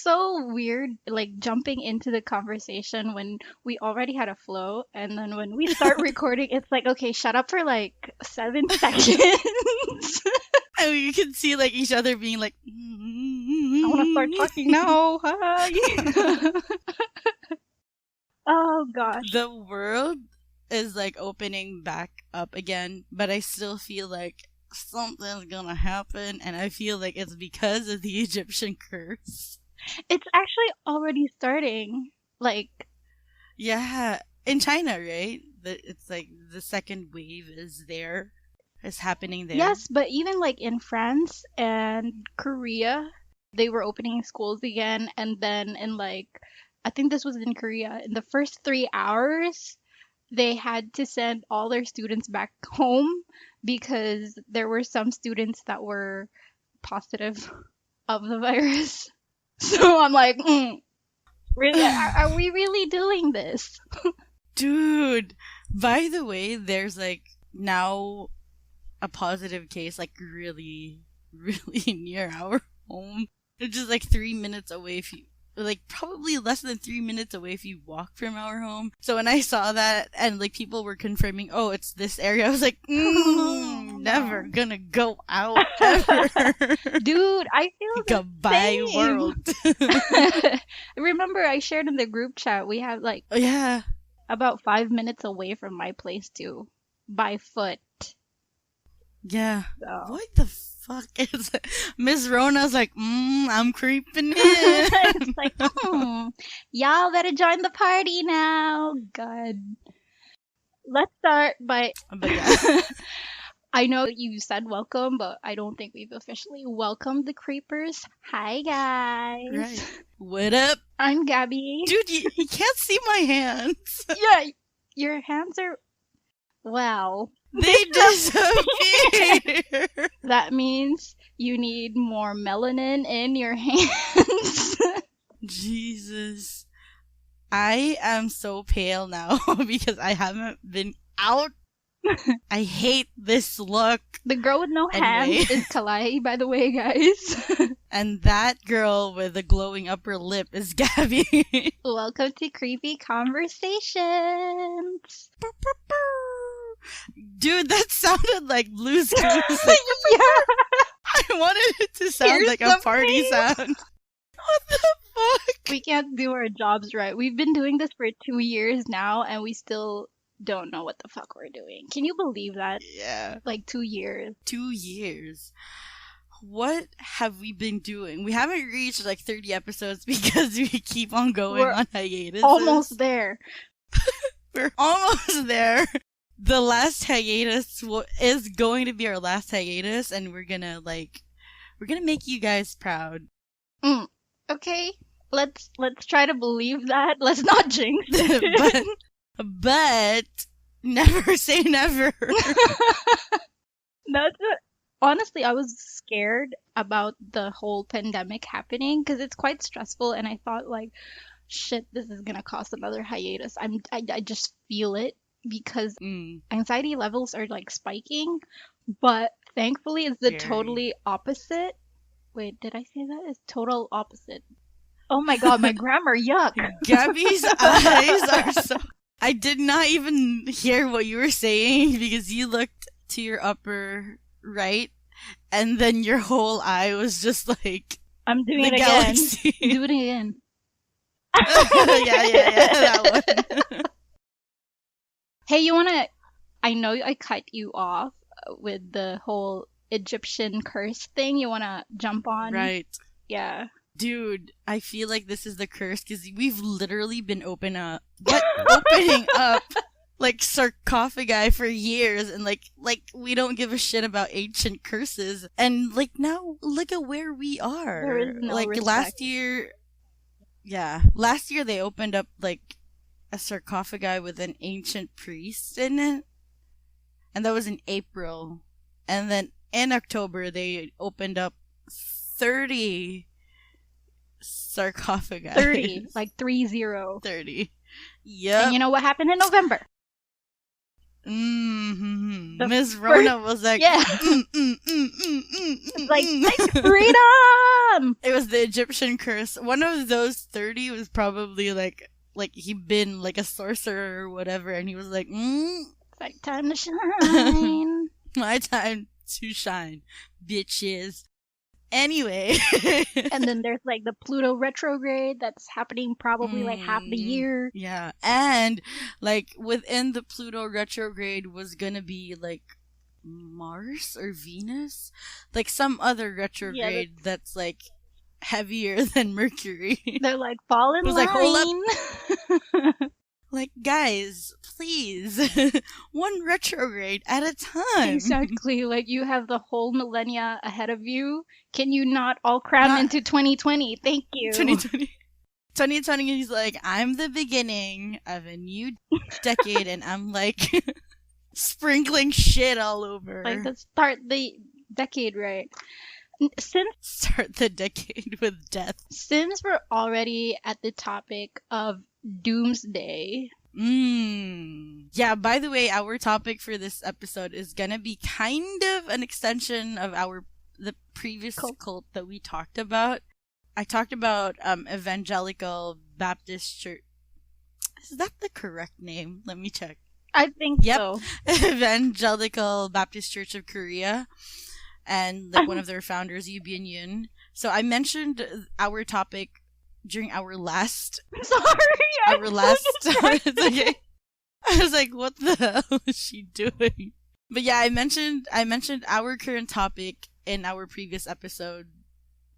so weird, like jumping into the conversation when we already had a flow, and then when we start recording, it's like, okay, shut up for like 7 seconds. And you can see like each other being like, I want to start talking now. Hi. Oh gosh. The world is like opening back up again, but I still feel like something's gonna happen, and I feel like it's because of the Egyptian curse. It's actually already starting. Like, Yeah, in China, right? It's like the second wave is there. It's happening there. yes, but even like in France and Korea, they were opening schools again, and then in like, I think this was in Korea, in the first 3 hours, they had to send all their students back home because there were some students that were positive of the virus. So I'm like, really, are we really doing this? Dude, by the way, there's like now a positive case like really, really near our home. It's just like 3 minutes away if you like probably less than 3 minutes away if you walk from our home. So when I saw that and like people were confirming, oh, it's this area, I was like, never gonna go out ever. Dude, I feel the Goodbye same. world. Remember, I shared in the group chat, we have like Oh, yeah. about 5 minutes away from my place too, by foot. Yeah. So. What the fuck is it? Miss Rona's like, I'm creeping in. It's like, y'all better join the party now. God. Let's start by. But yeah. I know you said welcome, but I don't think we've officially welcomed the creepers. Hi, guys. Right. What up? I'm Gabby. Dude, you can't see my hands. Yeah, your hands are. Well. They disappear. That means you need more melanin in your hands. Jesus. I am so pale now because I haven't been out. I hate this look. The girl with no Anyway. hands is Kalai, by the way, guys. And that girl with the glowing upper lip is Gabby. Welcome to Creepy Conversations. Dude, that sounded like Blue's Clues. Yeah. I wanted it to sound Here's like a the party thing. sound. What the fuck? We can't do our jobs right. We've been doing this for 2 years now, and we still don't know what the fuck we're doing. Can you believe that? Yeah. Like 2 years. 2 years. What have we been doing? We haven't reached like 30 episodes because we keep on going We're on hiatus. Almost there. We're almost there. The last hiatus is going to be our last hiatus, and we're gonna make you guys proud. Okay. Let's try to believe that. Let's not jinx it. but never say never. That's it. Honestly, I was scared about the whole pandemic happening because it's quite stressful, and I thought like, shit, this is gonna cause another hiatus. I just feel it because anxiety levels are like spiking, but thankfully it's the Very. totally opposite. Wait, did I say that? It's total opposite. Oh my god, my grammar, yuck. Gabby's eyes are so... I did not even hear what you were saying because you looked to your upper right, and then your whole eye was just like I'm doing the it galaxy. again. Do it again. yeah, that one. Hey, I know I cut you off with the whole Egyptian curse thing. You wanna jump on? Right. Yeah. Dude, I feel like this is the curse because we've literally been opening up like sarcophagi for years, and like we don't give a shit about ancient curses. And like now, look at where we are. There is no like respect. last year they opened up like a sarcophagi with an ancient priest in it, and that was in April. And then in October they opened up 30 sarcophagi. 30, like 30. 30. Yep. And you know what happened in November? Mm-hmm. The Miss Rona was like, yeah. mm. It's like freedom! done. It was the Egyptian curse. One of those 30 was probably like he'd been like a sorcerer or whatever, and he was like, It's like time to shine. my time to shine, bitches. Anyway. And then there's like the Pluto retrograde that's happening probably like half the year. Yeah. And like within the Pluto retrograde was gonna be like Mars or Venus, like some other retrograde that's like heavier than Mercury. They're like, fall in It was line. like, hold up. Like, guys, please, one retrograde at a time. Exactly. Like, you have the whole millennia ahead of you. Can you not all cram into 2020? Thank you. 2020. 2020 is like, I'm the beginning of a new decade, and I'm like sprinkling shit all over. Like, let's start the decade right. Start the decade with death. Since we're already at the topic of doomsday. Yeah, by the way, our topic for this episode is gonna be kind of an extension of the previous cult that we talked about. I talked about Evangelical Baptist Church. Is that the correct name? Let me check. I think so. Evangelical Baptist Church of Korea. And like one of their founders, Yoo Byun-yoon. So I mentioned our topic during our last. Sorry, It's okay. I was like, what the hell is she doing? But yeah, I mentioned our current topic in our previous episode.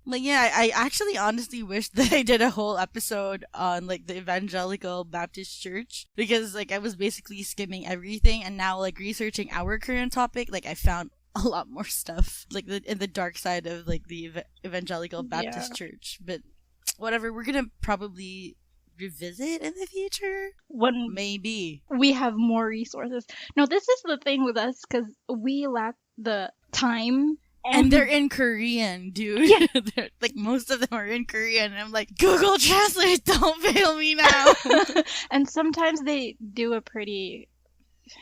Like, yeah, I actually honestly wish that I did a whole episode on like the Evangelical Baptist Church, because like I was basically skimming everything, and now like researching our current topic, like I found a lot more stuff like in the dark side of like the Evangelical Baptist Church. But whatever, we're gonna probably revisit in the future when maybe we have more resources. No, this is the thing with us, because we lack the time. And they're in Korean, dude. Yeah. Like, most of them are in Korean. And I'm like, Google Translate, don't fail me now. And sometimes they do a pretty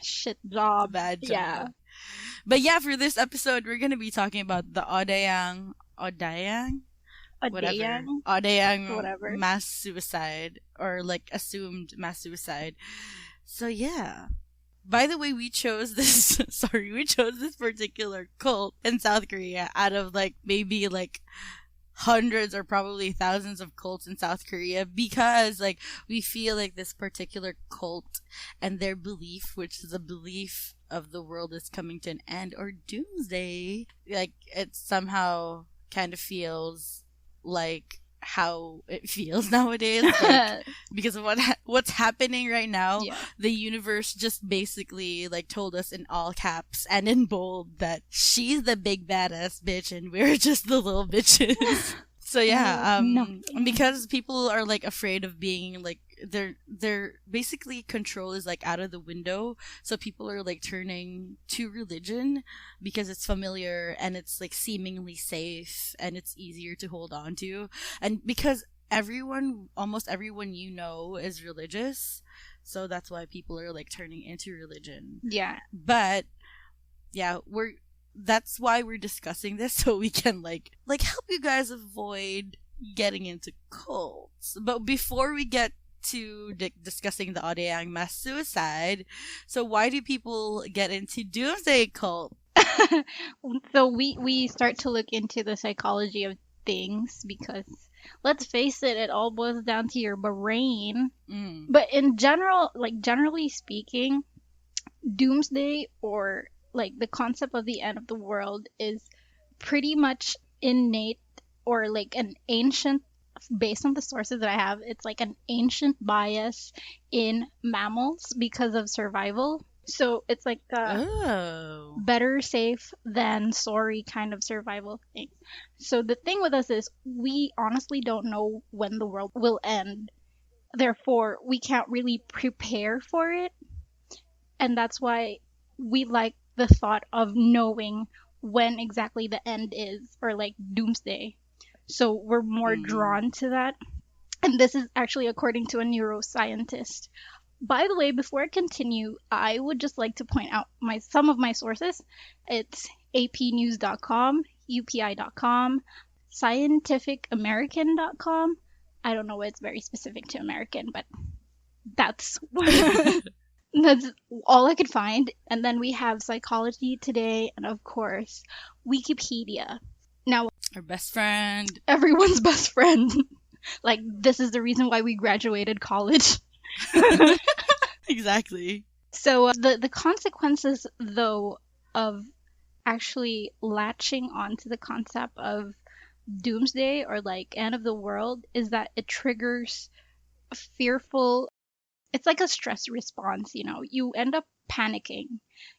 shit job. Bad job. Yeah. But yeah, for this episode, we're going to be talking about the Odaeyang, whatever, mass suicide, or like assumed mass suicide. So yeah. By the way, we chose this particular cult in South Korea out of like maybe like hundreds or probably thousands of cults in South Korea, because like we feel like this particular cult and their belief, which is a belief of the world is coming to an end or doomsday, like it somehow kind of feels like how it feels nowadays, like, because of what's happening right now. Yeah. The universe just basically like told us in all caps and in bold that she's the big badass bitch and we're just the little bitches. So yeah, because people are like afraid of being like their basically control is like out of the window, so people are like turning to religion because it's familiar and it's like seemingly safe and it's easier to hold on to, and because almost everyone you know is religious, so that's why people are like turning into religion. Yeah. But yeah, that's why we're discussing this, so we can like help you guys avoid getting into cults. But before we get to discussing the Odaeyang mass suicide, so why do people get into doomsday cult? So we start to look into the psychology of things, because let's face it all boils down to your brain. But in general, like generally speaking, doomsday, or like the concept of the end of the world, is pretty much innate, or like an ancient, based on the sources that I have, it's like an ancient bias in mammals because of survival. So it's like better safe than sorry kind of survival thing. So the thing with us is we honestly don't know when the world will end. Therefore, we can't really prepare for it. And that's why we like the thought of knowing when exactly the end is, or like doomsday. So we're more drawn to that. And this is actually according to a neuroscientist. By the way, before I continue, I would just like to point out some of my sources. It's apnews.com, upi.com, scientificamerican.com. I don't know why it's very specific to American, but that's that's all I could find. And then we have Psychology Today and of course Wikipedia. Now, Our best friend. everyone's best friend. Like, this is the reason why we graduated college. Exactly. So the consequences, though, of actually latching onto the concept of doomsday or like end of the world is that it triggers fearful. It's like a stress response, you know. You end up panicking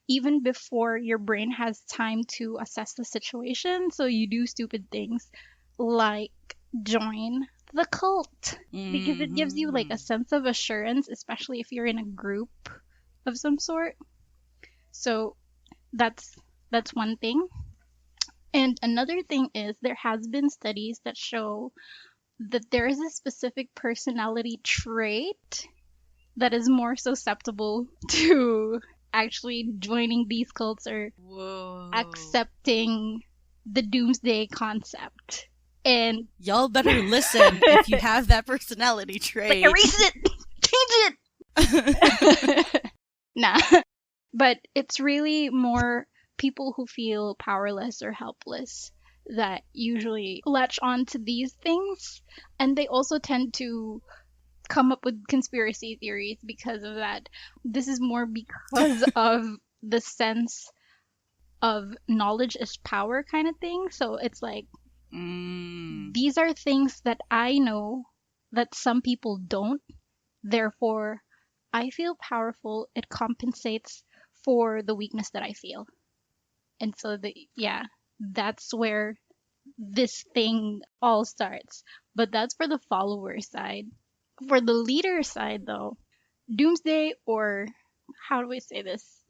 even before your brain has time to assess the situation. So you do stupid things like join the cult because it gives you like a sense of assurance, especially if you're in a group of some sort. So that's one thing. And another thing is there has been studies that show that there is a specific personality trait that is more susceptible to actually joining these cults or Whoa. accepting the doomsday concept. And y'all better listen if you have that personality trait. erase it, change it. Nah, but it's really more people who feel powerless or helpless that usually latch on to these things, and they also tend to come up with conspiracy theories because of that. This is more because of the sense of knowledge is power kind of thing. So it's like, these are things that I know that some people don't. Therefore, I feel powerful. It compensates for the weakness that I feel. And so that's where this thing all starts. But that's for the follower side. For the leader side, though, doomsday, or how do I say this?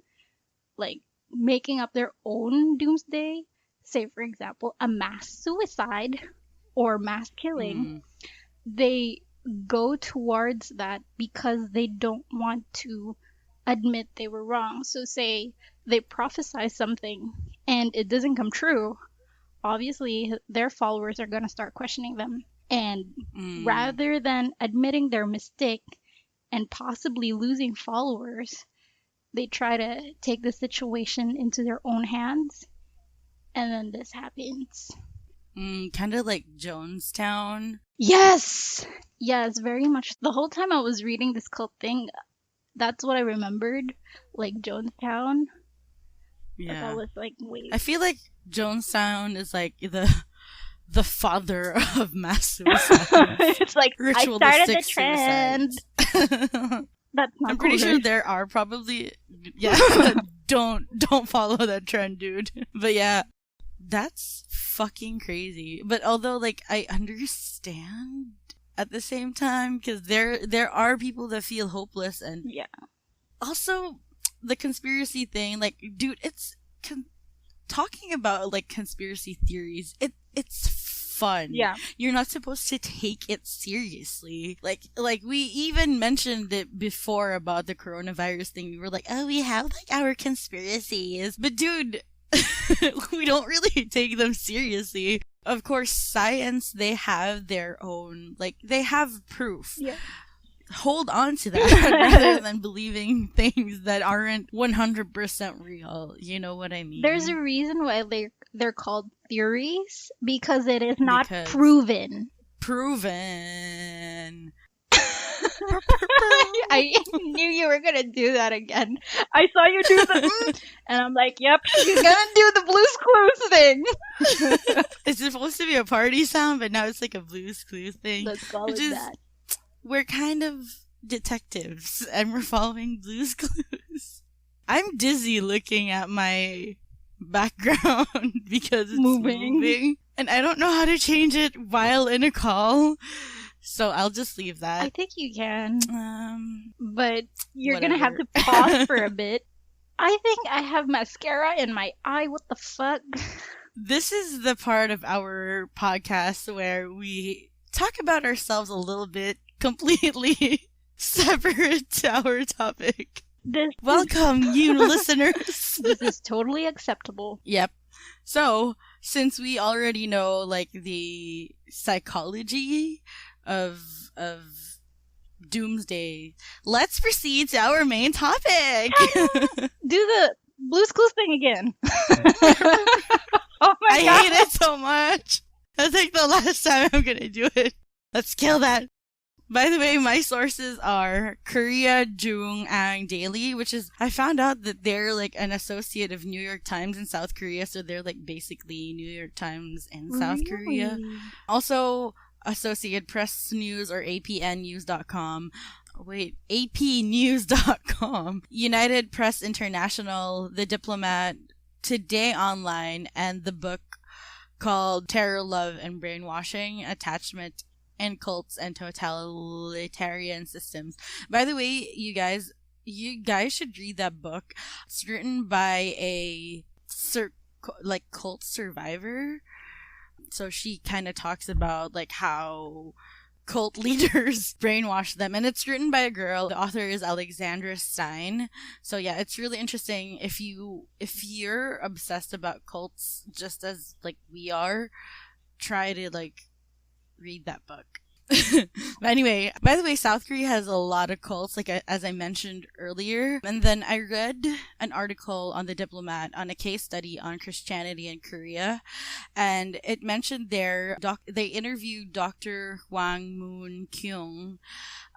Like making up their own doomsday, say for example, a mass suicide or mass killing, they go towards that because they don't want to admit they were wrong. So say they prophesy something and it doesn't come true, obviously their followers are going to start questioning them. And rather than admitting their mistake and possibly losing followers, they try to take the situation into their own hands. And then this happens. Kind of like Jonestown. Yes! Yes, very much. The whole time I was reading this cult thing, that's what I remembered. Like Jonestown. Yeah. Like I was like, wait. I feel like Jonestown is like the father of mass suicide. It's like, I started the trend. That's not I'm pretty cool, sure right? there are probably, don't follow that trend, dude. But yeah, that's fucking crazy. But although, like, I understand at the same time, because there are people that feel hopeless, and also the conspiracy thing, like, dude, it's talking about like conspiracy theories. It's fun. Yeah. You're not supposed to take it seriously. Like we even mentioned it before about the coronavirus thing. We were like, oh, we have like our conspiracies. But dude, we don't really take them seriously. Of course, science, they have their own, like, they have proof. Yeah. Hold on to that rather than believing things that aren't 100% real. You know what I mean? There's a reason why they're called theories, because it is not proven. Proven. I knew you were gonna do that again. I saw you do the and I'm like, yep, she's gonna do the Blue's Clues thing. It's supposed to be a party sound, but now it's like a Blue's Clues thing. Let's call it that. We're kind of detectives, and we're following Blue's Clues. I'm dizzy looking at my background because it's moving. And I don't know how to change it while in a call. So I'll just leave that. I think you can. But you're whatever. Gonna have to pause for a bit. I think I have mascara in my eye. What the fuck? This is the part of our podcast where we talk about ourselves a little bit, completely separate to our topic. Welcome, you listeners. This is totally acceptable. Yep. So, since we already know like the psychology of doomsday, let's proceed to our main topic. Do the Blue's Clues thing again. Oh my I god. hate it so much. That's like the last time I'm gonna do it. Let's kill that. By the way, my sources are Korea Jung-ang Daily, which is, I found out that they're like an associate of New York Times in South Korea, so they're like basically New York Times in South Korea. Really? Also, Associated Press News or apnnews.com. Wait, apnews.com. United Press International, The Diplomat, Today Online, and the book called Terror, Love, and Brainwashing, Attachment and Cults and Totalitarian Systems. By the way, you guys should read that book. It's written by a cult survivor. So she kind of talks about like how cult leaders brainwash them, and it's written by a girl. The author is Alexandra Stein. So yeah, it's really interesting. If you're obsessed about cults just as like we are, try to like read that book. But anyway, by the way, South Korea has a lot of cults, like as I mentioned earlier. And then I read an article on The Diplomat on a case study on Christianity in Korea, and it mentioned they interviewed Dr. Hwang Moon Kyung,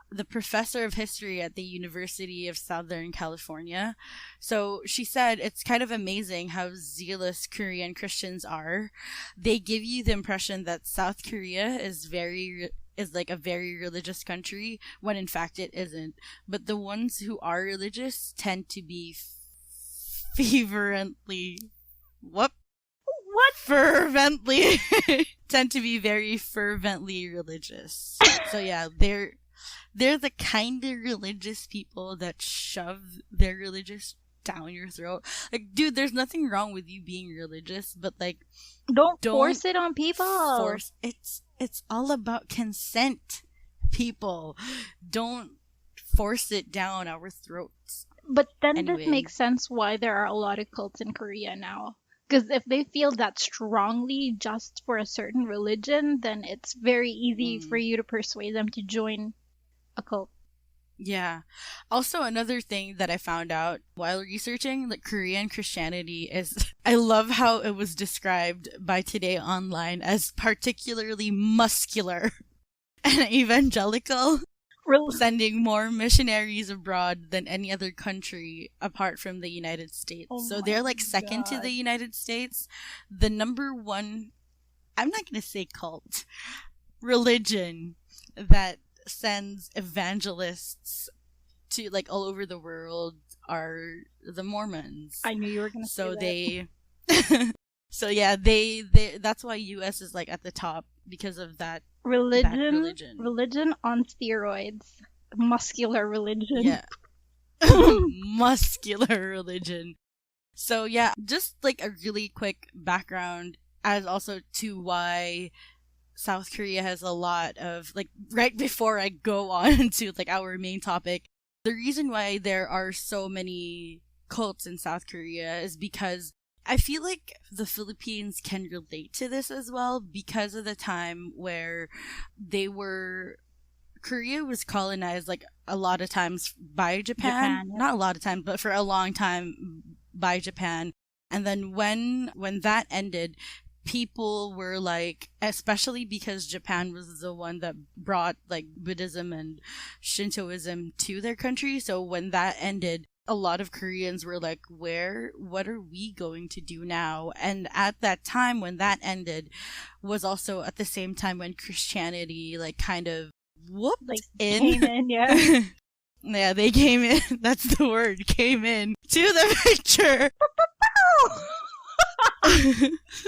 the professor of history at the University of Southern California. So she said it's kind of amazing how zealous Korean Christians are. They give you the impression that South Korea is like a very religious country, when in fact it isn't. But the ones who are religious tend to be fervently tend to be very fervently religious. So yeah, they're the kind of religious people that shove their religious down your throat. Like, dude, there's nothing wrong with you being religious, but like, Don't force it on people. It's all about consent, people. Don't force it down our throats. But then Anyway. this makes sense why there are a lot of cults in Korea now. Because if they feel that strongly just for a certain religion, then it's very easy for you to persuade them to join a cult. Yeah. Also, another thing that I found out while researching like Korean Christianity is I love how it was described by Today Online as particularly muscular and evangelical, sending more missionaries abroad than any other country apart from the United States. Oh so they're like my second to God. the United States. The number one, I'm not going to say cult, religion that sends evangelists to like all over the world are the Mormons. I knew you were gonna say that. So yeah, they that's why US is like at the top because of that religion on steroids. Muscular religion. Yeah. Muscular religion. So yeah, just like a really quick background as also to why South Korea has a lot of, like, right before I go on to like our main topic, the reason why there are so many cults in South Korea is because I feel like the Philippines can relate to this as well because of the time where Korea was colonized like a lot of times by Japan. Yeah. Not a lot of times, but for a long time by Japan. And then when that ended, people were like, especially because Japan was the one that brought like Buddhism and Shintoism to their country. So when that ended, a lot of Koreans were like, what are we going to do now? And at that time when that ended was also at the same time when Christianity like kind of came in, yeah. Yeah, they came in. That's the word. Came in to the picture.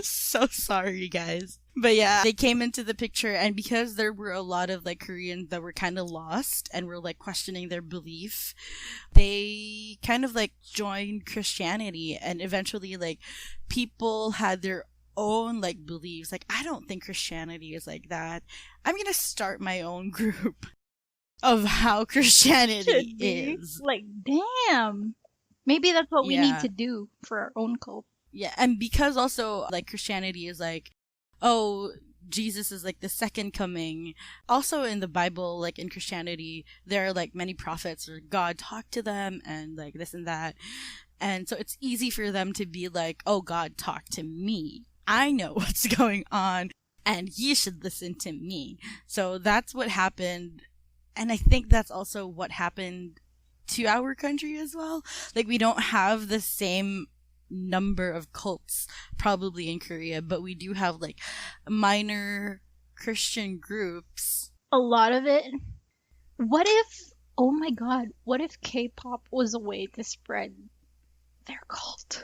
So sorry, guys. But yeah, they came into the picture, and because there were a lot of like Koreans that were kind of lost and were like questioning their belief, they kind of like joined Christianity, and eventually like people had their own like beliefs. Like, I don't think Christianity is like that. I'm gonna start my own group of how Christianity is. Like, damn. Maybe that's what we need to do for our own cult. Yeah, and because also like Christianity is like, oh, Jesus is like the second coming. Also in the Bible, like in Christianity, there are like many prophets or God talked to them and like this and that. And so it's easy for them to be like, oh, God talked to me. I know what's going on and you should listen to me. So that's what happened. And I think that's also what happened to our country as well. Like we don't have the same number of cults probably in Korea, but we do have like minor Christian groups. A lot of it. What if, oh my god, what if K-pop was a way to spread their cult?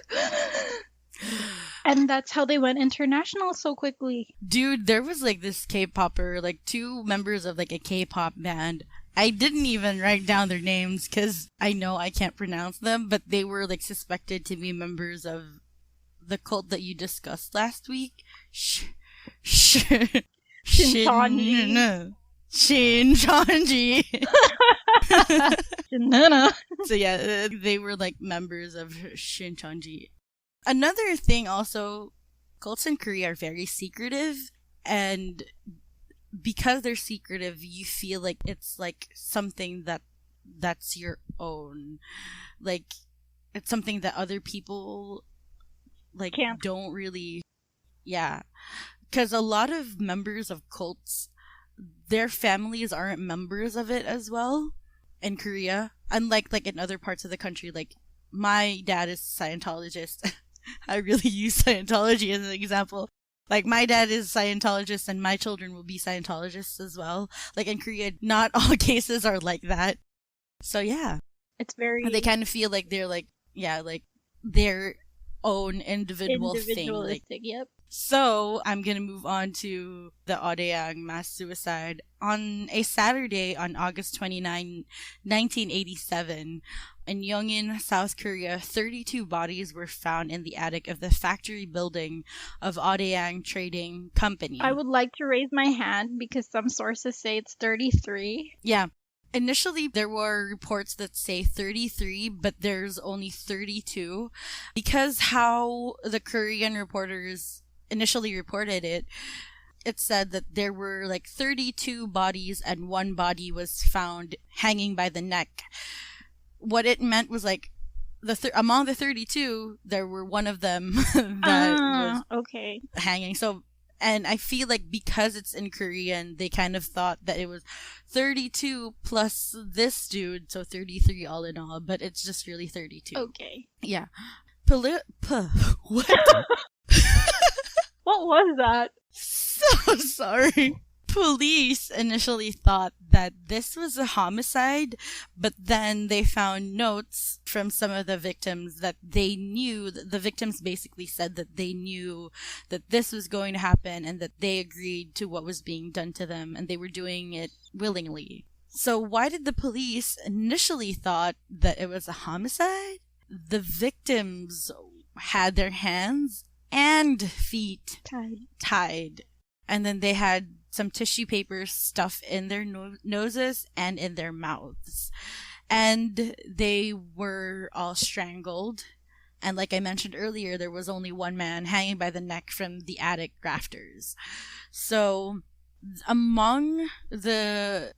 And that's how they went international so quickly. Dude, there was like this K-popper, like two members of like a K-pop band. I didn't even write down their names because I know I can't pronounce them, but they were like suspected to be members of the cult that you discussed last week. Shincheonji. Shincheonji. Shinana. So yeah, they were like members of Shincheonji. Another thing also, cults in Korea are very secretive, and because they're secretive, you feel like it's like something that's your own. Like it's something that other people like Can't. don't really, yeah. Because a lot of members of cults, their families aren't members of it as well in Korea. Unlike like in other parts of the country, like my dad is Scientologist. I really use Scientology as an example. Like my dad is Scientologist and my children will be Scientologists as well. Like in Korea, not all cases are like that. So yeah. It's very They kind of feel like they're like, yeah, like their own individual thing. Like, individualistic. Yep. so I'm going to move on to the Odaeyang mass suicide. On a Saturday on August 29, 1987, in Yongin, South Korea, 32 bodies were found in the attic of the factory building of Odaeyang Trading Company. I would like to raise my hand because some sources say it's 33. Yeah. Initially, there were reports that say 33, but there's only 32. Because how the Korean reporters initially reported it, it said that there were like 32 bodies and one body was found hanging by the neck. What it meant was like among the 32, there were one of them that was okay. hanging. So, and I feel like because it's in Korean, they kind of thought that it was 32 plus this dude, so 33 all in all, but it's just really 32. Okay. Yeah. What? What was that? So sorry. Police initially thought that this was a homicide, but then they found notes from some of the victims that they knew, the victims basically said that they knew that this was going to happen and that they agreed to what was being done to them and they were doing it willingly. So why did the police initially thought that it was a homicide? The victims had their hands and feet tied. And then they had some tissue paper stuffed in their noses and in their mouths. And they were all strangled. And like I mentioned earlier, there was only one man hanging by the neck from the attic rafters. So among the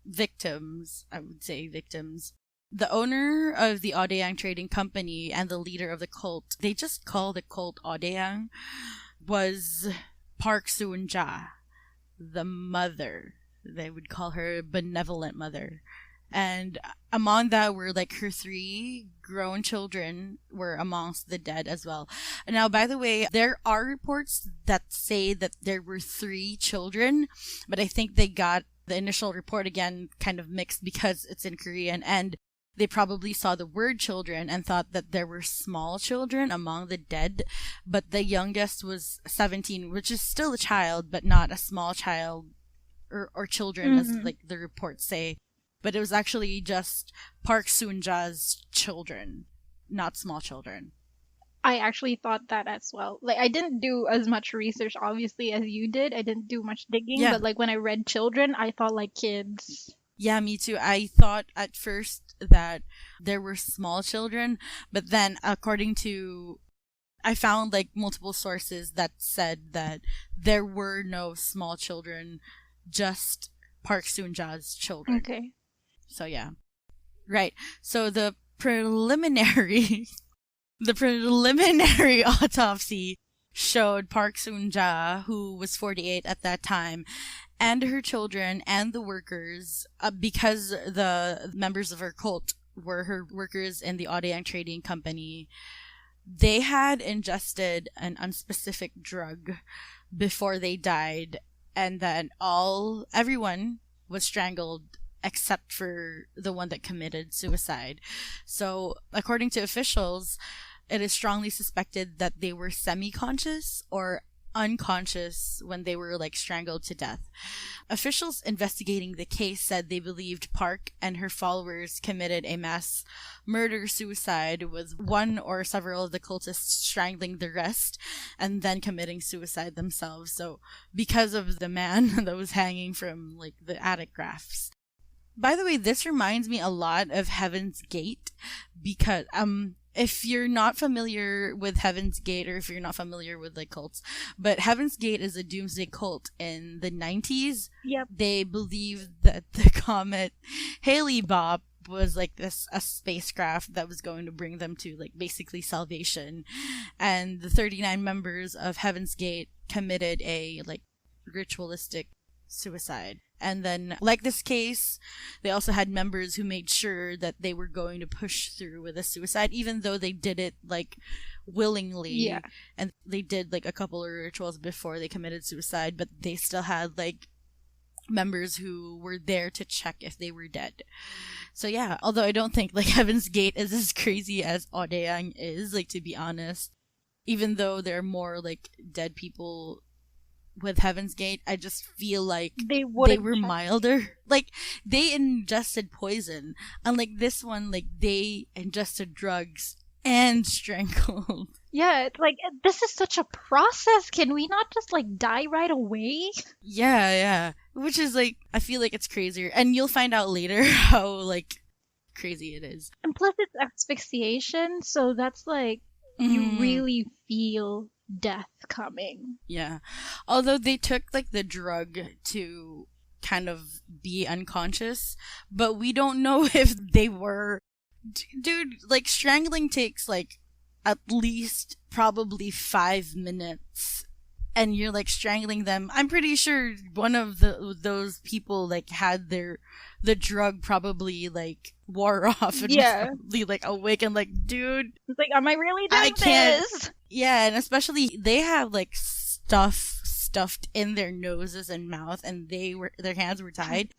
victims, I would say victims, the owner of the Odaeyang Trading Company and the leader of the cult, they just call the cult Odaeyang, was Park Soon-ja, the mother. They would call her benevolent mother. And among that were like her 3 grown children were amongst the dead as well. Now, by the way, there are reports that say that there were 3 children, but I think they got the initial report again kind of mixed because it's in Korean, and they probably saw the word children and thought that there were small children among the dead, but the youngest was 17, which is still a child, but not a small child or children, as like the reports say. But it was actually just Park Soon-ja's children, not small children. I actually thought that as well. Like, I didn't do as much research, obviously, as you did. I didn't do much digging, but like when I read children, I thought like kids. Yeah, me too. I thought at first that there were small children, but then according to I found like multiple sources that said that there were no small children, just Park Soon-ja's children. Okay. So yeah. Right. So the preliminary autopsy showed Park Soon-ja, who was 48 at that time, and her children and the workers, because the members of her cult were her workers in the Odaeyang trading company, they had ingested an unspecific drug before they died, and then everyone was strangled except for the one that committed suicide. So, according to officials, it is strongly suspected that they were semi-conscious or unconscious when they were like strangled to death. Officials investigating the case said they believed Park and her followers committed a mass murder-suicide, with one or several of the cultists strangling the rest and then committing suicide themselves. So because of the man that was hanging from like the attic rafts. By the way, this reminds me a lot of Heaven's Gate, because if you're not familiar with Heaven's Gate, or if you're not familiar with like cults, but Heaven's Gate is a doomsday cult in the 90s. Yep. They believe that the comet Hale-Bopp was like a spacecraft that was going to bring them to like basically salvation, and the 39 members of Heaven's Gate committed a like ritualistic suicide. And then, like this case, they also had members who made sure that they were going to push through with a suicide, even though they did it like willingly. Yeah. And they did like a couple of rituals before they committed suicide, but they still had like members who were there to check if they were dead. So yeah, although I don't think like Heaven's Gate is as crazy as Odaeyang is, like, to be honest, even though there are more like dead people with Heaven's Gate, I just feel like they were milder. Like, they ingested poison. Unlike this one, like, they ingested drugs and strangled. Yeah, it's like, this is such a process. Can we not just, like, die right away? Yeah. Which is, like, I feel like it's crazier. And you'll find out later how, like, crazy it is. And plus it's asphyxiation, so that's, like, you really feel death coming. Yeah. Although they took like the drug to kind of be unconscious, but we don't know if they were. Dude, like, strangling takes like at least probably 5 minutes, and you're like strangling them. I'm pretty sure one of those people like had the drug probably like wore off and was probably like awake and like, dude, it's like, am I really doing this? Yeah, and especially they have like stuff stuffed in their noses and mouth, and their hands were tied.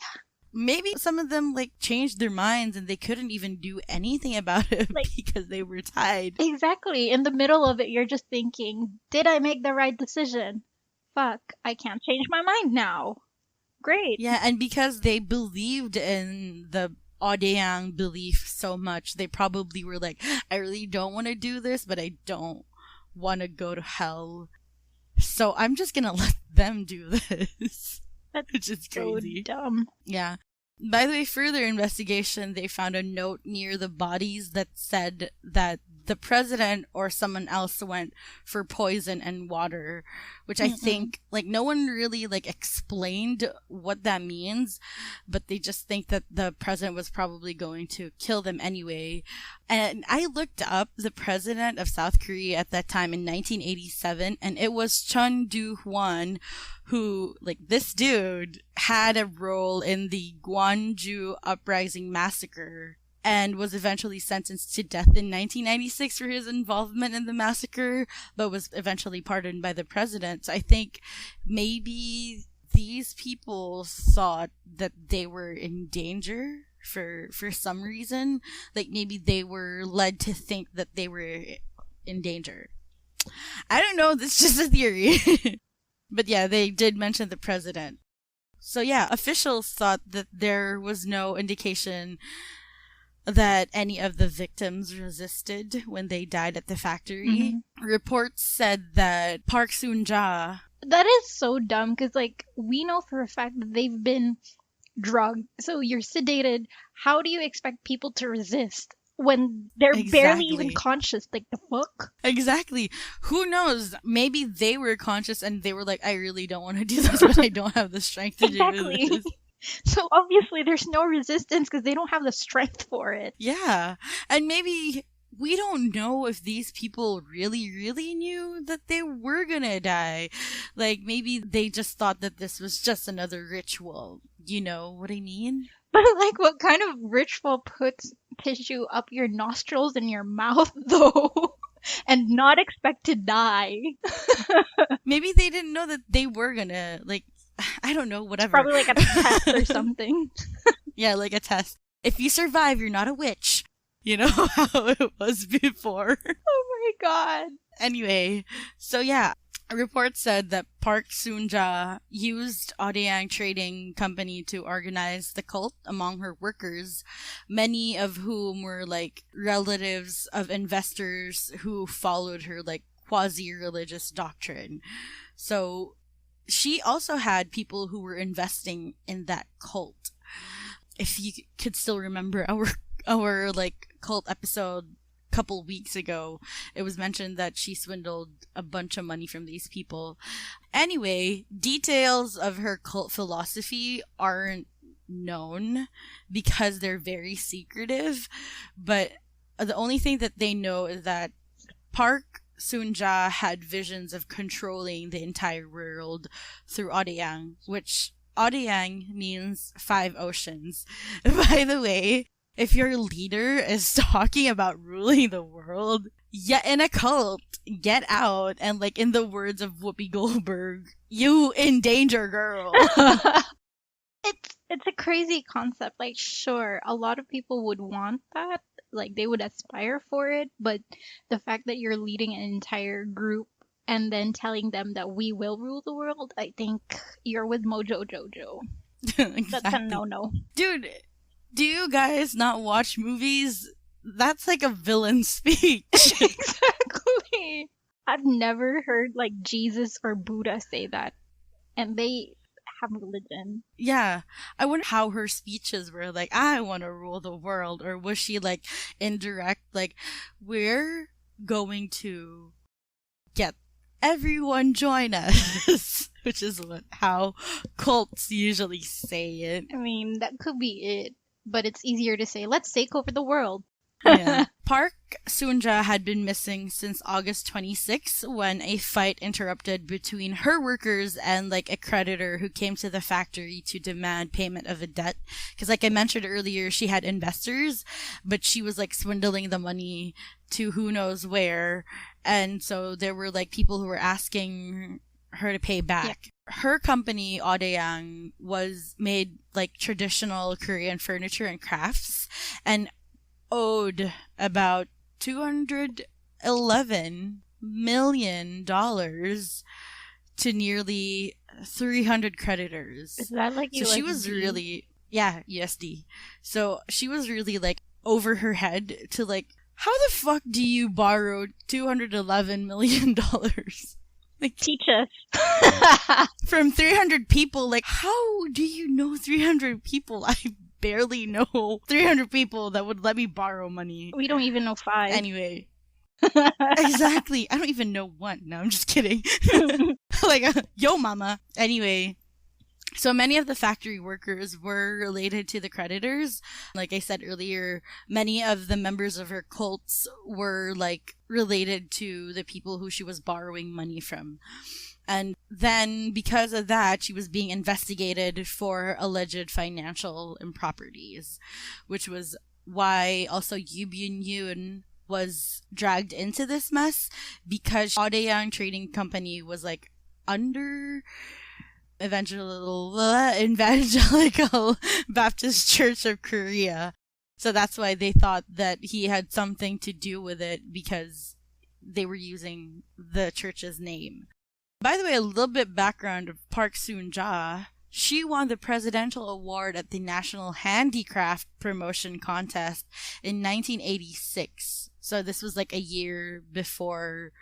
Maybe some of them like changed their minds and they couldn't even do anything about it, like, because they were tied. Exactly. In the middle of it, you're just thinking, did I make the right decision? Fuck, I can't change my mind now. Great. Yeah, and because they believed in the Odaeyang belief so much, they probably were like, I really don't want to do this, but I don't want to go to hell, so I'm just gonna let them do this. That's which is crazy. So dumb. Yeah. By the way, further investigation, they found a note near the bodies that said that the president or someone else went for poison and water, which I think, like, no one really, like, explained what that means, but they just think that the president was probably going to kill them anyway. And I looked up the president of South Korea at that time in 1987, and it was Chun Do-hwan, who, like, this dude had a role in the Gwonju Uprising massacre and was eventually sentenced to death in 1996 for his involvement in the massacre, but was eventually pardoned by the president. So I think maybe these people thought that they were in danger for some reason. Like, maybe they were led to think that they were in danger. I don't know, that's just a theory. But yeah, they did mention the president. So yeah, officials thought that there was no indication that any of the victims resisted when they died at the factory. Reports said that Park Soon-ja... That is so dumb, because, like, we know for a fact that they've been drugged. So you're sedated. How do you expect people to resist? when they're barely even Exactly. conscious. Like, the fuck? Exactly. Who knows? Maybe they were conscious and they were like, I really don't want to do this, but I don't have the strength to do Exactly. this. So obviously there's no resistance because they don't have the strength for it. Yeah. And maybe we don't know if these people really, really knew that they were gonna die. Like, maybe they just thought that this was just another ritual. You know what I mean? But like, what kind of ritual puts tissue up your nostrils and your mouth though, and not expect to die? Maybe they didn't know that they were gonna, like, I don't know, whatever. Probably like a test or something. Yeah, like a test. If you survive, you're not a witch. You know how it was before. Oh my god. Anyway, so yeah, a report said that Park Soon-ja used Odaeyang Trading Company to organize the cult among her workers, many of whom were like relatives of investors who followed her like quasi-religious doctrine. So she also had people who were investing in that cult. If you could still remember our like cult episode couple weeks ago, it was mentioned that she swindled a bunch of money from these people. Anyway, details of her cult philosophy aren't known because they're very secretive, but the only thing that they know is that Park Soon-ja had visions of controlling the entire world through Odaeyang, which Odaeyang means 5 oceans. By the way, if your leader is talking about ruling the world, yeah, in a cult, get out. And like in the words of Whoopi Goldberg, you in danger, girl. It's a crazy concept. Like, sure, a lot of people would want that. Like, they would aspire for it, but the fact that you're leading an entire group and then telling them that we will rule the world, I think you're with Mojo Jojo. Exactly. That's a no-no. Dude, do you guys not watch movies? That's like a villain speech. Exactly. I've never heard like Jesus or Buddha say that. And they have religion. Yeah. I wonder how her speeches were like, I want to rule the world. Or was she like indirect, like, we're going to get everyone join us, which is how cults usually say it. I mean, that could be it. But it's easier to say, let's take over the world. Yeah. Park Soon-ja had been missing since August 26 when a fight interrupted between her workers and like a creditor who came to the factory to demand payment of a debt. Because like I mentioned earlier, she had investors, but she was like swindling the money to who knows where. And so there were like people who were asking her to pay back. Yeah. Her company, Odaeyang, was made like traditional Korean furniture and crafts and owed about $211 million to nearly 300 creditors. Is that like so she was really, yeah, USD. So she was really like over her head to like, how the fuck do you borrow $211 million? Like, teach us. From 300 people, like, how do you know 300 people? I barely know 300 people that would let me borrow money. We don't even know 5. Anyway. Exactly. I don't even know 1. No, I'm just kidding. Like, yo mama. Anyway. So many of the factory workers were related to the creditors. Like I said earlier, many of the members of her cults were like related to the people who she was borrowing money from. And then because of that, she was being investigated for alleged financial improprieties, which was why also Yoo Byun-yoon was dragged into this mess because Odaeyang Trading Company was like under Evangelical Baptist Church of Korea. So that's why they thought that he had something to do with it because they were using the church's name. By the way, a little bit background of Park Soon-ja. She won the presidential award at the National Handicraft Promotion Contest in 1986. So this was like a year before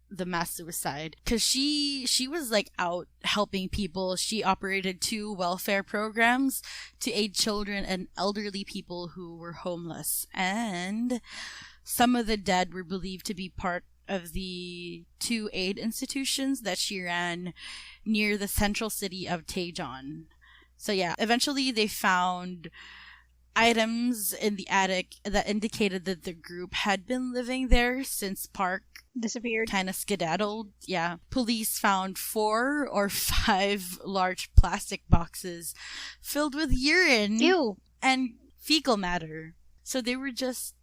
the mass suicide, because she was like out helping people. She operated 2 welfare programs to aid children and elderly people who were homeless, and some of the dead were believed to be part of the 2 aid institutions that she ran near the central city of Daejeon. So yeah, eventually they found items in the attic that indicated that the group had been living there since Park Disappeared. kind of skedaddled. Yeah. Police found 4 or 5 large plastic boxes filled with urine Ew. and fecal matter. So they were just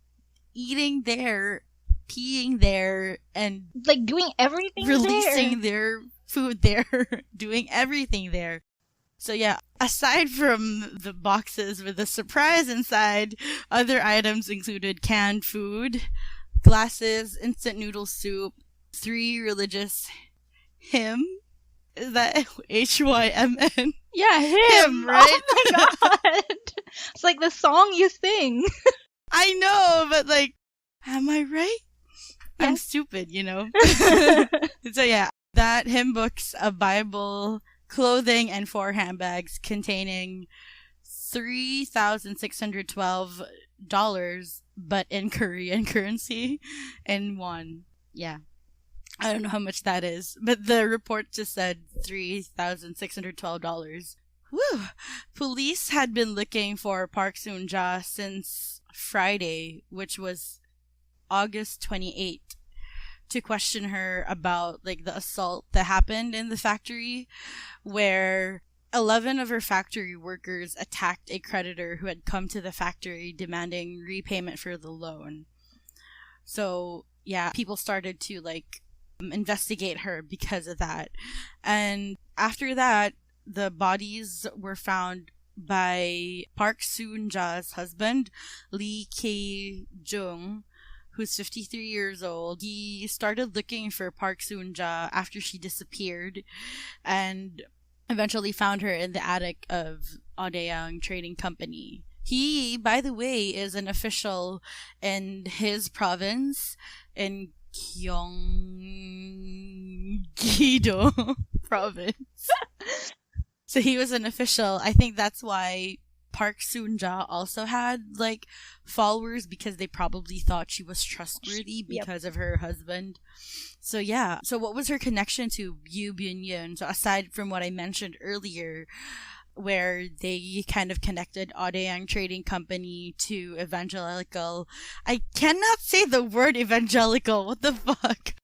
eating there, peeing there, and Like doing everything releasing there. their food there, doing everything there. So yeah, aside from the boxes with a surprise inside, other items included canned food, glasses, instant noodle soup, 3 religious hymn. Is that Hymn? Yeah, Him, right? Oh my god. It's like the song you sing. I know, but like, am I right? I'm Yes. stupid, you know? So yeah, that hymn books, a Bible, clothing, and 4 handbags containing $3,612, but in Korean currency, and won. Yeah. I don't know how much that is, but the report just said $3,612. Woo! Police had been looking for Park Soon-ja since Friday, which was August 28th, to question her about like the assault that happened in the factory, where 11 of her factory workers attacked a creditor who had come to the factory demanding repayment for the loan. So yeah, people started to like investigate her because of that. And after that, the bodies were found by Park Soon-ja's husband, Lee Ki-jung, who's 53 years old. He started looking for Park Soon-ja after she disappeared and eventually found her in the attic of Odaeyang Trading Company. He, by the way, is an official in his province in Gyeonggi-do province. So he was an official. I think that's why Park Soon-ja also had like followers, because they probably thought she was trustworthy because of her husband. So yeah. So what was her connection to Yoo Byun-yeon? So aside from what I mentioned earlier, where they kind of connected Odaeyang Trading Company to evangelical. I cannot say the word evangelical. What the fuck?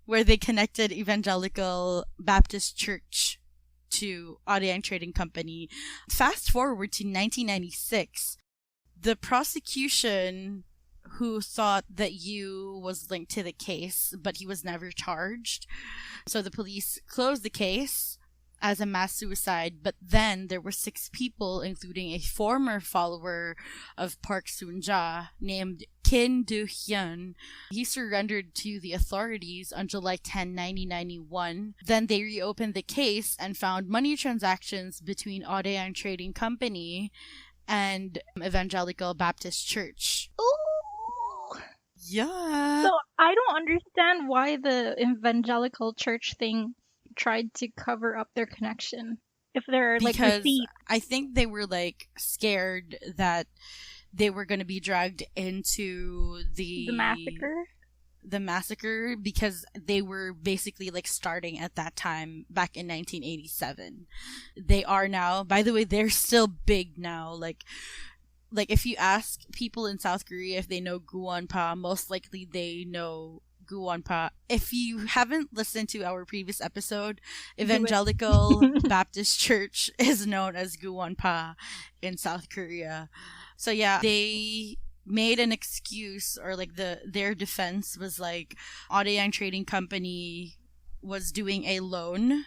Where they connected Evangelical Baptist Church to Odaeyang Trading Company. Fast forward to 1996. The prosecution, who thought that Yu was linked to the case, but he was never charged. So the police closed the case as a mass suicide, but then there were 6 people, including a former follower of Park Soon-ja named Kim Do-hyun. He surrendered to the authorities on July 10, 1991. Then they reopened the case and found money transactions between Odaeyang Trading Company and Evangelical Baptist Church. Ooh. Yeah. So I don't understand why the evangelical church thing tried to cover up their connection. If there are like Because receipts. I think they were like scared that they were going to be dragged into the massacre, because they were basically like starting at that time back in 1987. They are now, by the way, they're still big now. Like if you ask people in South Korea if they know Guwonpa, most likely they know Guwonpa. If you haven't listened to our previous episode, Evangelical Baptist Church is known as Guwonpa in South Korea. So yeah, they made an excuse, or like their defense was like Odaeyang Trading Company was doing a loan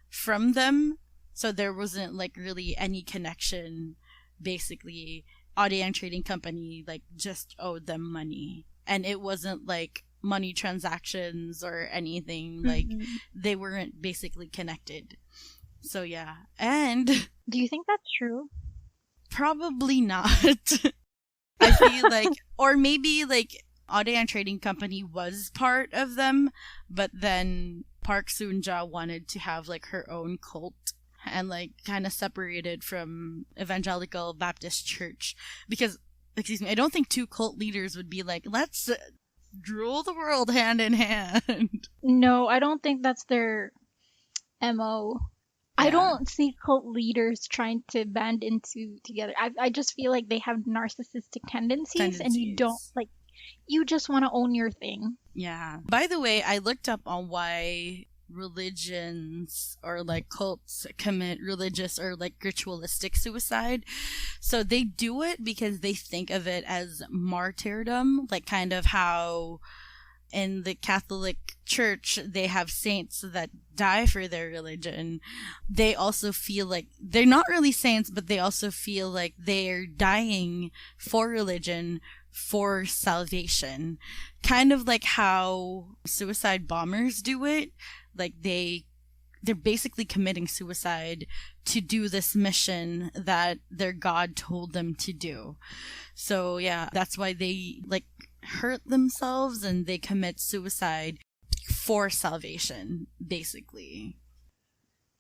from them, so there wasn't like really any connection. Basically, Odaeyang Trading Company like just owed them money, and it wasn't like money transactions or anything. Like they weren't basically connected. So yeah. And Do you think that's true? probably not. I feel like, or maybe like Odaeyang Trading Company was part of them, but then Park Soon-ja wanted to have like her own cult and like kind of separated from Evangelical Baptist Church because, excuse me, I don't think two cult leaders would be like, let's rule the world hand in hand. No, I don't think that's their MO. I don't see cult leaders trying to band into together. I just feel like they have narcissistic tendencies, and you don't like. You just want to own your thing. Yeah. By the way, I looked up on why religions or like cults commit religious or like ritualistic suicide. So they do it because they think of it as martyrdom, like kind of how in the Catholic Church they have saints that die for their religion. They also feel like they're not really saints, but they also feel like they're dying for religion, for salvation. Kind of like how suicide bombers do it. Like they're basically committing suicide to do this mission that their God told them to do. So yeah, that's why they like hurt themselves and they commit suicide for salvation, basically.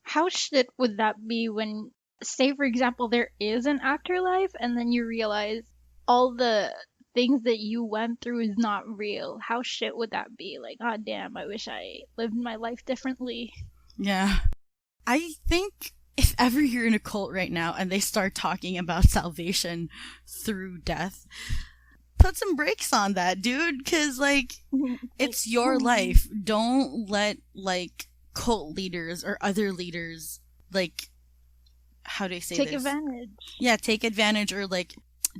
How shit would that be when, say for example, there is an afterlife and then you realize all the things that you went through is not real? How shit would that be? Like, oh damn, I wish I lived my life differently. Yeah. I think if ever you're in a cult right now and they start talking about salvation through death, put some brakes on that, dude, because like it's your life. Don't let like cult leaders or other leaders like, how do I say take this? advantage. Yeah, take advantage or like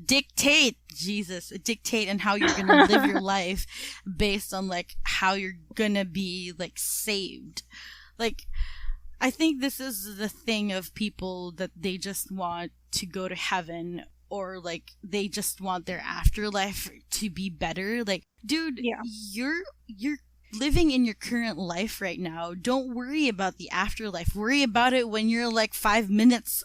dictate and how you're gonna live your life based on like how you're gonna be like saved. Like, I think this is the thing of people that they just want to go to heaven, or like they just want their afterlife to be better. Like, dude, Yeah. you're living in your current life right now. Don't worry about the afterlife. Worry about it when you're like 5 minutes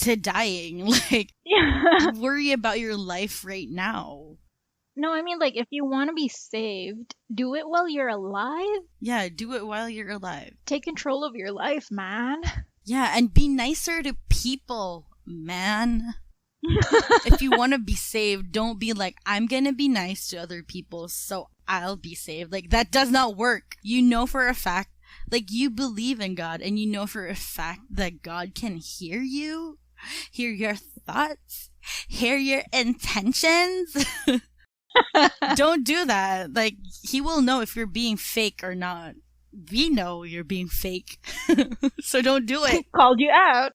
to dying. Like, Yeah. worry about your life right now. No, I mean, like, if you want to be saved, do it while you're alive. Yeah, do it while you're alive. Take control of your life, man. Yeah, and be nicer to people, man. If you want to be saved, don't be like, I'm gonna be nice to other people so I'll be saved. Like, that does not work. You know for a fact, like, you believe in God and you know for a fact that God can hear you, hear your thoughts, hear your intentions. Don't do that. Like, he will know if you're being fake or not. We know you're being fake. So don't do it. Called you out.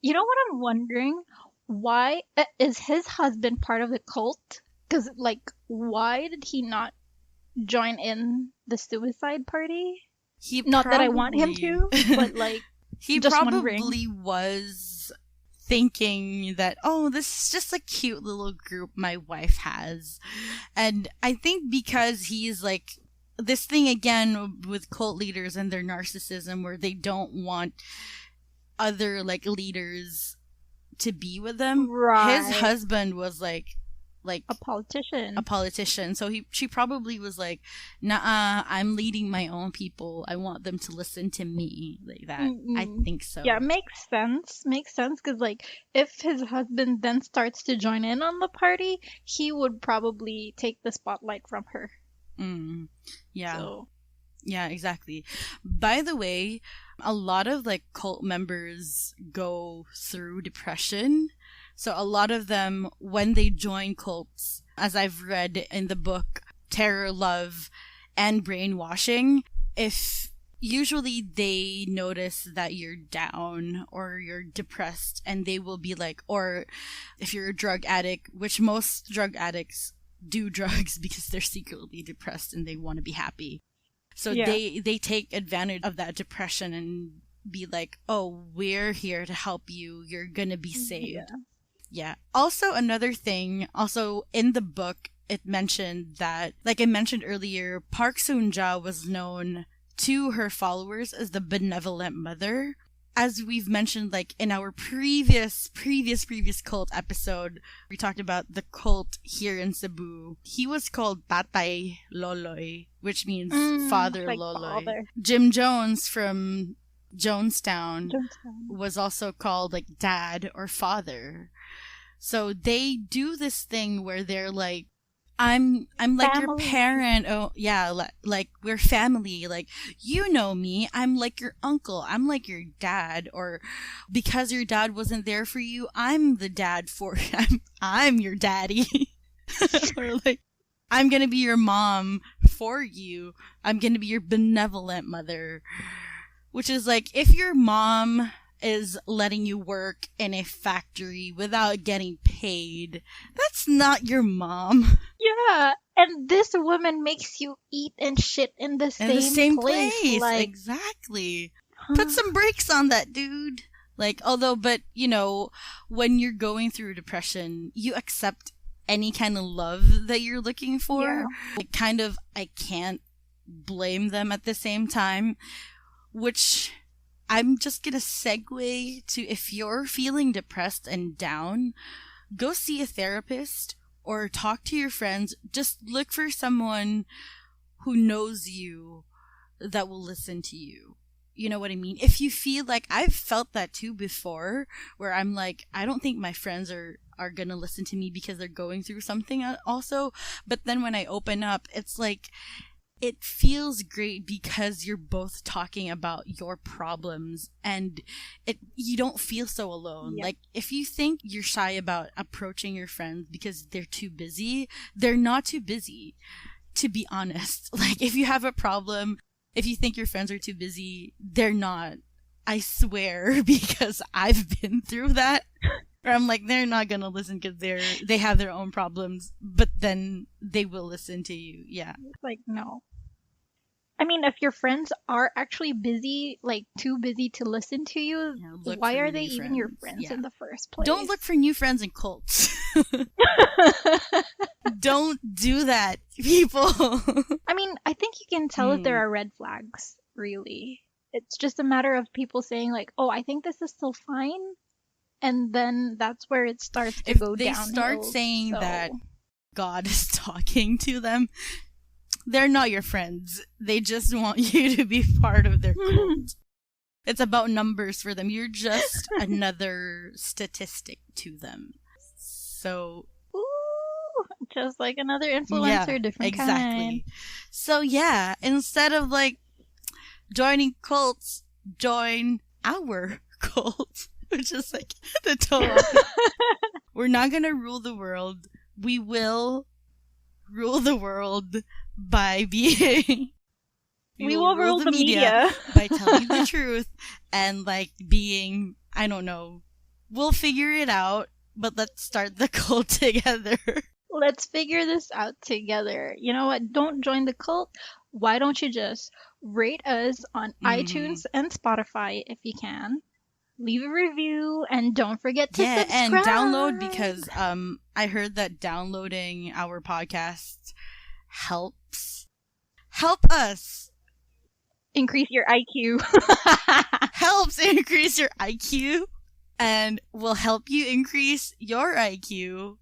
You know what I'm wondering? Why is his husband part of the cult? Because, like, why did he not join in the suicide party? Not that I want him to, but, like, he just probably wondering. was thinking that, oh, this is just a cute little group my wife has. And I think because he's like, this thing again with cult leaders and their narcissism where they don't want other like leaders to be with them. Right. His husband was like A politician. So she probably was like, nah, I'm leading my own people. I want them to listen to me, like that. Mm-mm. I think so. Yeah, makes sense. Makes sense because, like, if his husband then starts to join in on the party, he would probably take the spotlight from her. Yeah. So. Yeah, exactly. By the way, a lot of like cult members go through depression. So a lot of them, when they join cults, as I've read in the book Terror, Love, and Brainwashing, if usually they notice that you're down or you're depressed and they will be like, or if you're a drug addict, which most drug addicts do drugs because they're secretly depressed and they want to be happy. So Yeah. they take advantage of that depression and be like, oh, we're here to help you. You're going to be saved. Yeah. Also, another thing, also in the book, it mentioned that, like I mentioned earlier, Park Soon-ja was known to her followers as the benevolent mother. as we've mentioned, like in our previous cult episode, we talked about the cult here in Cebu. He was called Tatay Loloy, which means Father like Loloy. father. Jim Jones from Jonestown was also called like Dad or Father. So they do this thing where they're like, I'm like Family. your parent. Oh yeah, like we're family. Like, you know me. I'm like your uncle. I'm like your dad. Or because your dad wasn't there for you, I'm the dad for I'm your daddy. Or like, I'm gonna be your mom for you. I'm gonna be your benevolent mother. Which is like, if your mom is letting you work in a factory without getting paid, that's not your mom. Yeah, and this woman makes you eat and shit in the same place. Like, exactly. Put some brakes on that, dude. Like, but you know, when you're going through depression, you accept any kind of love that you're looking for. Yeah. I can't blame them at the same time, which I'm just gonna segue to, if you're feeling depressed and down, go see a therapist or talk to your friends. Just look for someone who knows you that will listen to you. You know what I mean? If you feel like, I've felt that too before, where I'm like, I don't think my friends are gonna listen to me because they're going through something also. But then when I open up, it's like, it feels great because you're both talking about your problems and you don't feel so alone. Yep. Like, if you think you're shy about approaching your friends because they're too busy, they're not too busy, to be honest. Like, if you have a problem, if you think your friends are too busy, they're not. I swear, because I've been through that. Or I'm like, they're not gonna listen because they have their own problems, but then they will listen to you. Yeah. Like, no. I mean, if your friends are actually busy, like too busy to listen to you, why are they even your friends in the first place? Don't look for new friends in cults. Don't do that, people. I mean, I think you can tell if there are red flags, really. It's just a matter of people saying like, oh, I think this is still fine. And then that's where it starts to go downhill. If they start saying that God is talking to them, they're not your friends. They just want you to be part of their cult. It's about numbers for them. You're just another statistic to them. So... Ooh, just like another influencer, different kind. So yeah, instead of like joining cults, join our cult. Which is like the total. We're not gonna rule the world. We will rule the world by being. We will rule the media by telling the truth and like being. I don't know. We'll figure it out, but let's start the cult together. Let's figure this out together. You know what? Don't join the cult. Why don't you just rate us on iTunes and Spotify if you can? Leave a review and don't forget to subscribe. And download, because I heard that downloading our podcast helps us increase your IQ. Helps increase your IQ and will help you increase your IQ.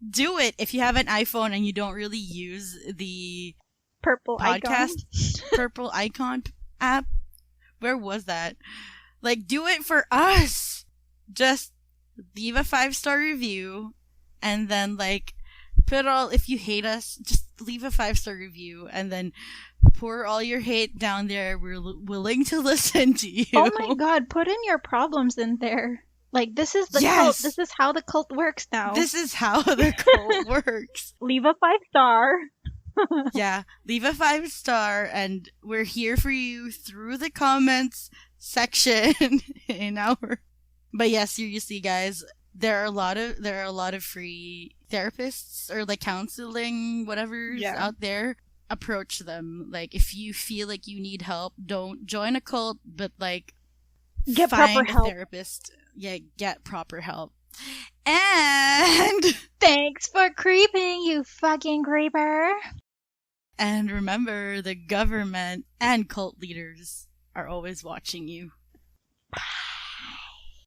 Do it if you have an iPhone and you don't really use the purple icon app. Where was that? Like, do it for us. Just leave a 5-star review and then, like, if you hate us, just leave a 5-star review and then pour all your hate down there. We're willing to listen to you. Oh my god, put in your problems in there. Like, this is the cult. This is how the cult works now. This is how the cult works. Leave a 5-star. Yeah, leave a 5-star and we're here for you through the comments section in our. But yeah, seriously guys, there are a lot of free therapists or like counseling whatever's out there. Approach them. Like, if you feel like you need help, don't join a cult, but like get find proper a help. Therapist. Yeah, get proper help. And thanks for creeping, you fucking creeper. And remember, the government and cult leaders are always watching you.